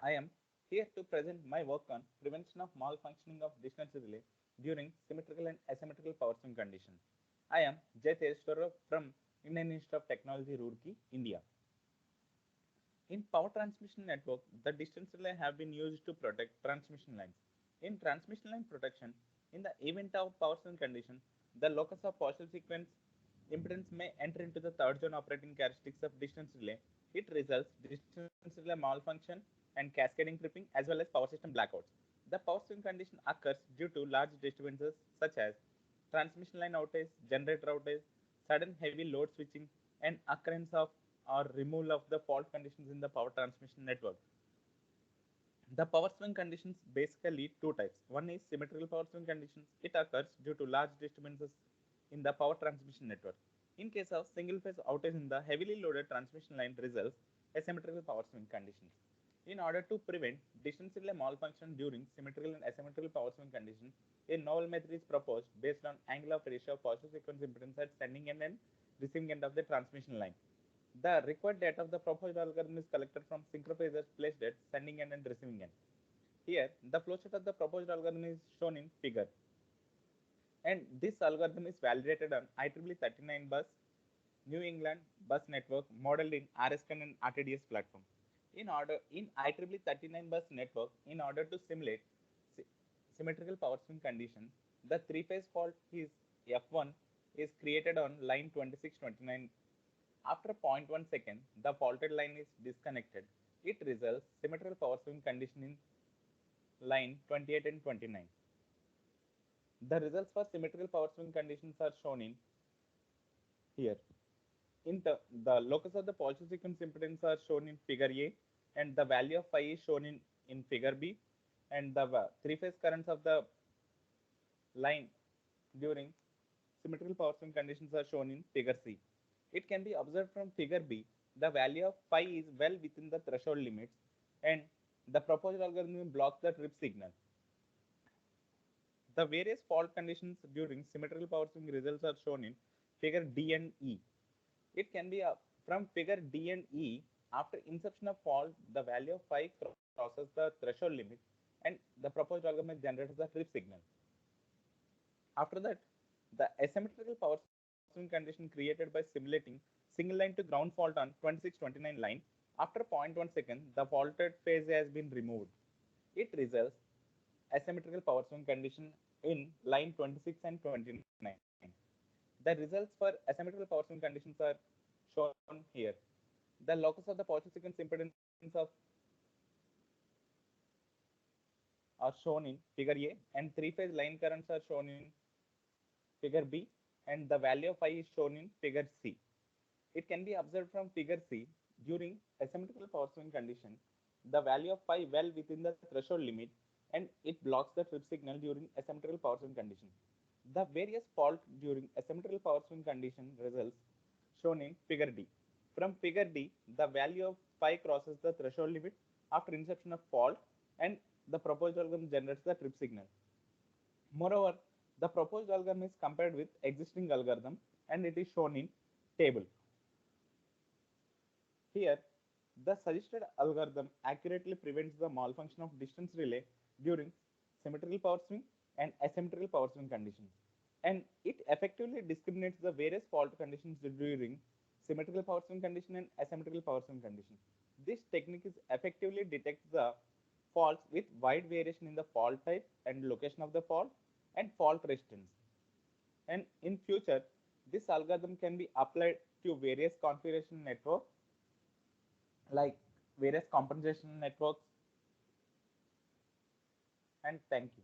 I am here to present my work on prevention of malfunctioning of distance relay during symmetrical and asymmetrical power swing conditions. I am Jay Tejeshwara from Indian Institute of Technology, Roorkee, India. In power transmission network, the distance relay have been used to protect transmission lines. In transmission line protection, in the event of power swing condition, the locus of partial sequence impedance may enter into the third zone operating characteristics of distance relay. It results distance relay malfunction and cascading tripping as well as power system blackouts. The power swing condition occurs due to large disturbances such as transmission line outage, generator outage, sudden heavy load switching, and occurrence of or removal of the fault conditions in the power transmission network. The power swing conditions basically two types. One is symmetrical power swing conditions. It occurs due to large disturbances in the power transmission network. In case of single phase outage in the heavily loaded transmission line results asymmetrical power swing conditions. In order to prevent distance relay malfunction during symmetrical and asymmetrical power swing conditions, a novel method is proposed based on angle of ratio of positive sequence impedance at sending end and receiving end of the transmission line. The required data of the proposed algorithm is collected from synchrophasers placed at sending end and receiving end. Here, the flowchart of the proposed algorithm is shown in figure. And this algorithm is validated on IEEE 39 bus New England bus network modeled in RSCON and RTDS platform. In IEEE 39 bus network, in order to simulate symmetrical power swing condition, the three-phase fault is F1 is created on line 2629. After 0.1 second, the faulted line is disconnected. It results symmetrical power swing condition in line 28 and 29. The results for symmetrical power swing conditions are shown in here. The locus of the partial sequence impedance are shown in figure A, and the value of phi is shown in figure B, and the three-phase currents of the line during symmetrical power swing conditions are shown in figure C. It can be observed from figure B, the value of phi is well within the threshold limits, and the proposed algorithm blocks the trip signal. The various fault conditions during symmetrical power swing results are shown in figure D and E. It can be from figure D and E, after inception of fault, the value of phi crosses the threshold limit and the proposed algorithm generates the trip signal. After that, the asymmetrical power swing condition created by simulating single line to ground fault on 2629 line, after 0.1 second, the faulted phase has been removed. It results asymmetrical power swing condition in line 26 and 29. The results for asymmetrical power swing conditions are shown here. The locus of the partial sequence impedance are shown in figure A, and three-phase line currents are shown in figure B, and the value of phi is shown in figure C. It can be observed from figure C during asymmetrical power swing condition, the value of phi well within the threshold limit, and it blocks the trip signal during asymmetrical power swing condition. The various fault during asymmetrical power swing condition results shown in figure D. From figure D, the value of phi crosses the threshold limit after inception of fault, and the proposed algorithm generates the trip signal. Moreover, the proposed algorithm is compared with existing algorithm, and it is shown in table. Here, the suggested algorithm accurately prevents the malfunction of distance relay during symmetrical power swing and asymmetrical power swing conditions, and it effectively discriminates the various fault conditions during symmetrical power swing condition and asymmetrical power swing condition. This technique is effectively detects the faults with wide variation in the fault type and location of the fault and fault resistance. And in future, this algorithm can be applied to various configuration networks like various compensation networks. And thank you.